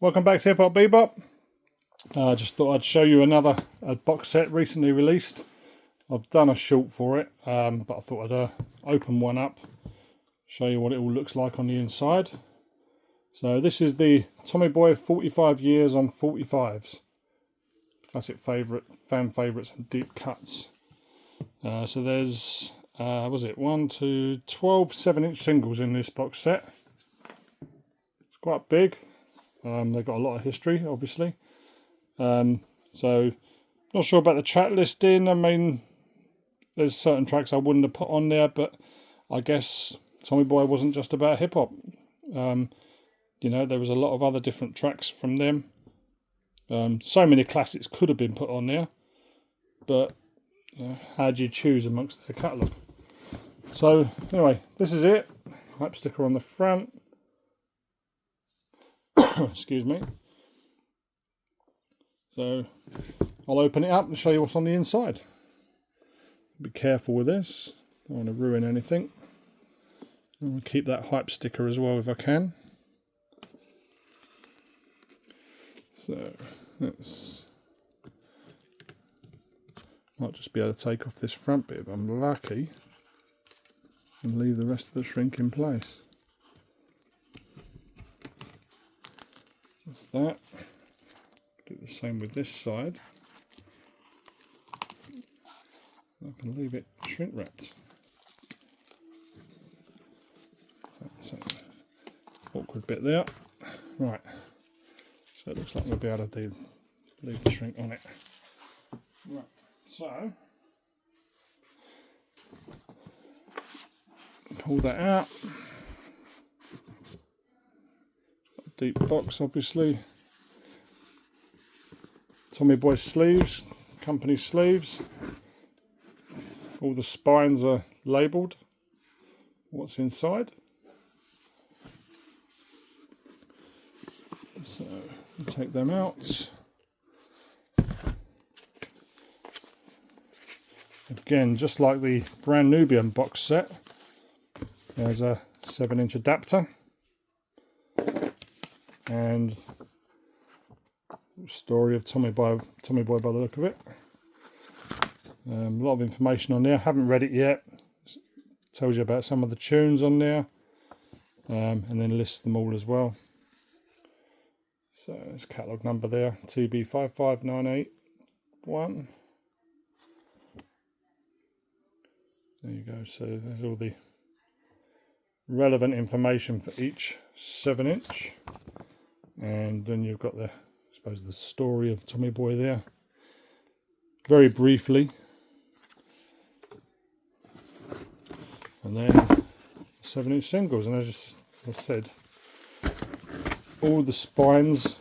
Welcome back to Hip Hop Bebop. I just thought I'd show you another box set recently released. I've done a short for it, but I thought I'd open one up, show you what it all looks like on the inside. So this is the Tommy Boy 45 years on 45s. Classic fan favourites and deep cuts. So there's, 12 7-inch singles in this box set. It's quite big. They've got a lot of history, obviously. So, not sure about the track listing. I mean, there's certain tracks I wouldn't have put on there, but I guess Tommy Boy wasn't just about hip hop. There was a lot of other different tracks from them. So many classics could have been put on there, but how do you choose amongst their catalogue? So, anyway, this is it. Hype sticker on the front. Excuse me. So I'll open it up and show you what's on the inside. Be careful with this. Don't want to ruin anything. I'll keep that hype sticker as well if I can. So might just be able to take off this front bit if I'm lucky and leave the rest of the shrink in place. That's that. Do the same with this side. I can leave it shrink wrapped. That's an awkward bit there. Right. So it looks like we'll be able to leave the shrink on it. Right. So pull that out. Deep box, obviously. Tommy Boy sleeves, company sleeves. All the spines are labelled. What's inside? So we'll take them out. Again, just like the brand Nubian box set, there's a 7-inch adapter. And story of Tommy Boy by the look of it. A lot of information on there. Haven't read it yet. Tells you about some of the tunes on there, and then lists them all as well. So there's catalogue number there, TB55981. There you go. So there's all the relevant information for each 7-inch. And then you've got the story of Tommy Boy there. Very briefly. And then 7-inch singles. And as I said, all the spines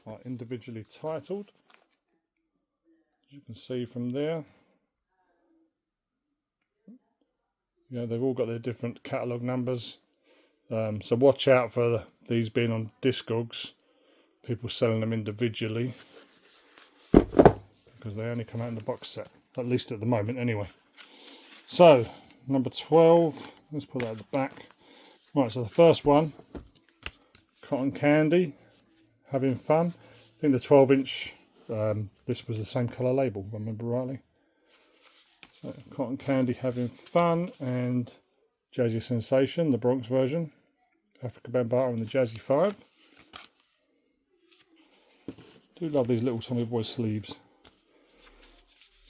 are individually titled. As you can see from there. They've all got their different catalogue numbers. So watch out for these being on Discogs. People selling them individually. Because they only come out in the box set. At least at the moment anyway. So, number 12. Let's put that at the back. Right, so the first one. Cotton Candy. Having Fun. I think the 12-inch, this was the same colour label, if I remember rightly. So, Cotton Candy Having Fun and Jazzy Sensation, the Bronx version. Africa Bambaataa and the Jazzy 5. Do love these little Tommy Boy sleeves.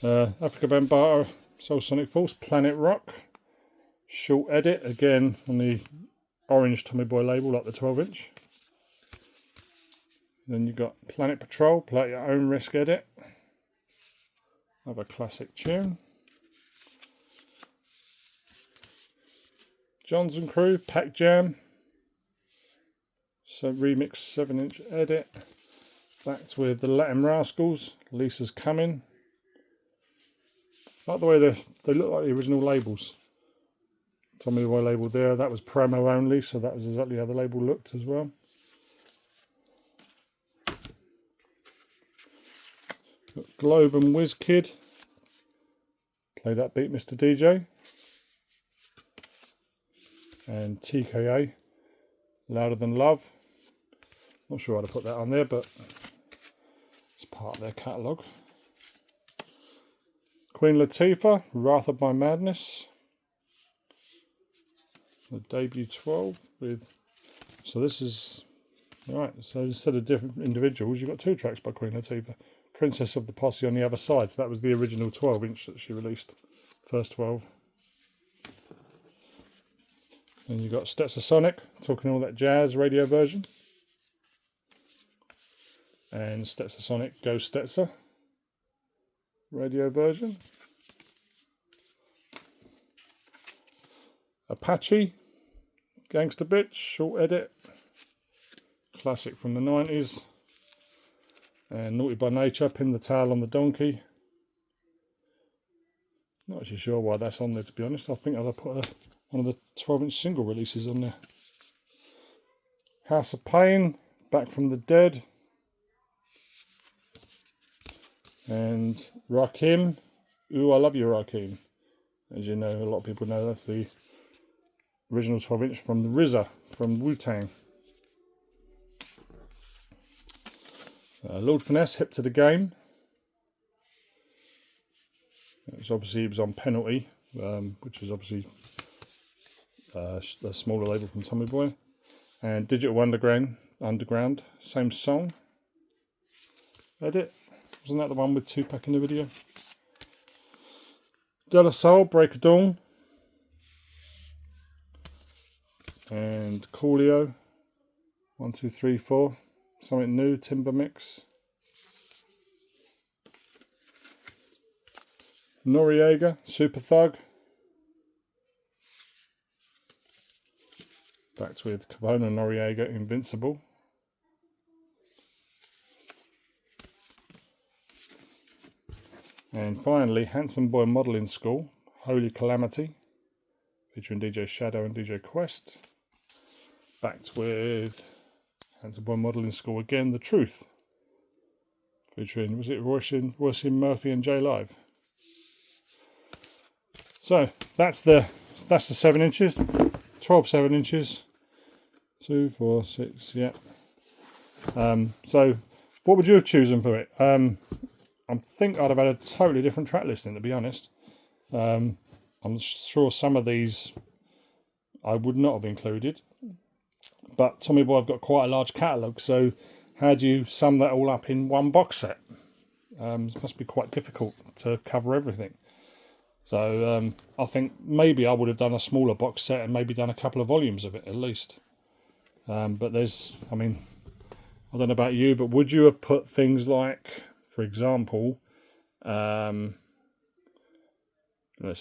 Africa Bambaataa, Soul Sonic Force, Planet Rock. Short edit, again on the orange Tommy Boy label, like the 12-inch. Then you've got Planet Patrol, play at your own risk edit. Another classic tune. Johnson Crew, Pack Jam. So remix 7-inch edit. Backed with the Latin Rascals, Lisa's Coming. Like the way they look like the original labels. Tommy Boy label there, that was promo only, so that was exactly how the label looked as well. Got G.L.O.B.E and WizKid. Play that beat, Mr. DJ. and TKA, Louder Than Love. Not sure how to put that on there, but it's part of their catalogue. Queen Latifah, Wrath of My Madness. The debut 12 with, so this is, right, so instead of different individuals, you've got 2 tracks by Queen Latifah. Princess of the Posse on the other side, so that was the original 12-inch that she released, first 12. And you've got Stetsasonic, Talking All That Jazz radio version. And Stetsasonic Go Stetsa radio version. Apache, Gangsta Bitch, short edit. Classic from the 90s. And Naughty by Nature, Pin the Tail on the Donkey. Not actually sure why that's on there, to be honest. I think I'll put one of the 12-inch single releases on there. House of Pain, Back from the Dead. And Rakim, Ooh, I Love You Rakim. As you know, a lot of people know that's the original 12-inch from the RZA, from Wu-Tang. Lord Finesse, Hip to the Game. It was on Penalty, which is obviously a smaller label from Tommy Boy. And Digital Underground, same song. Edit. Wasn't that the one with Tupac in the video? De La Soul, Break of Dawn. And Coolio, 1, 2, 3, 4. Something new, Timber Mix. Noriega, Super Thug. Backed with Cabona Noriega, Invincible. And finally, Handsome Boy Modelling School, Holy Calamity, featuring DJ Shadow and DJ Quest. Backed with Handsome Boy Modelling School again, The Truth, featuring, was it Royce Murphy and G.L.O.B.E. So that's the 7 inches, 12 7 inches, 2, 4, 6, yeah. So what would you have chosen for it? I think I'd have had a totally different track listing, to be honest. I'm sure some of these I would not have included. But Tommy Boy have got quite a large catalogue, so how do you sum that all up in one box set? It must be quite difficult to cover everything. So I think maybe I would have done a smaller box set and maybe done a couple of volumes of it at least. But there's, I mean, I don't know about you, but would you have put things like, for example, let's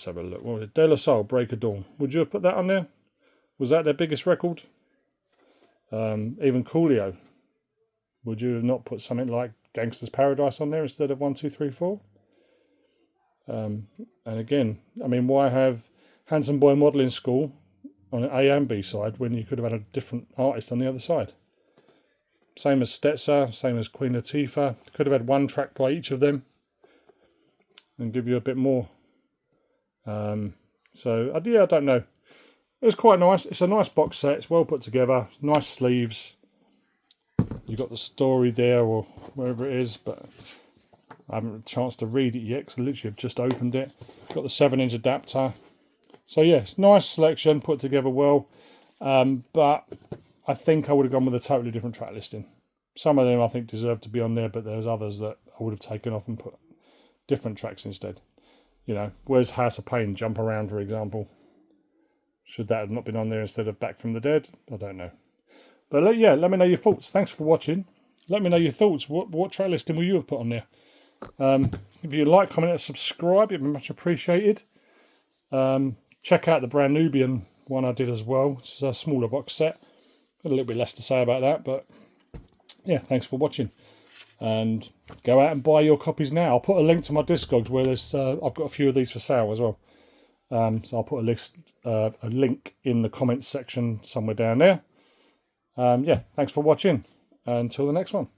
have a look. What was it? De La Soul, Break of Dawn. Would you have put that on there? Was that their biggest record? Even Coolio. Would you have not put something like Gangsta's Paradise on there instead of 1, 2, 3, 4? And again, I mean, why have Handsome Boy Modelling School on an A and B side when you could have had a different artist on the other side? Same as Stetsa, same as Queen Latifah. Could have had one track by each of them and give you a bit more. So, yeah, I don't know. It's quite nice. It's a nice box set. It's well put together. Nice sleeves. You've got the story there or wherever it is, but I haven't had a chance to read it yet because I literally have just opened it. Got the 7-inch adapter. So, yes, nice selection, put together well. But I think I would have gone with a totally different track listing. Some of them I think deserve to be on there, but there's others that I would have taken off and put different tracks instead. You know, where's House of Pain, Jump Around, for example? Should that have not been on there instead of Back from the Dead? I don't know. But yeah, let me know your thoughts. Thanks for watching. Let me know your thoughts. What track listing will you have put on there? If you like, comment, and subscribe, it'd be much appreciated. Check out the brand Nubian one I did as well. It's a smaller box set. Got a little bit less to say about that, but yeah, thanks for watching. And go out and buy your copies now. I'll put a link to my Discogs where there's I've got a few of these for sale as well. So I'll put a link in the comments section somewhere down there. Yeah, thanks for watching. Until the next one.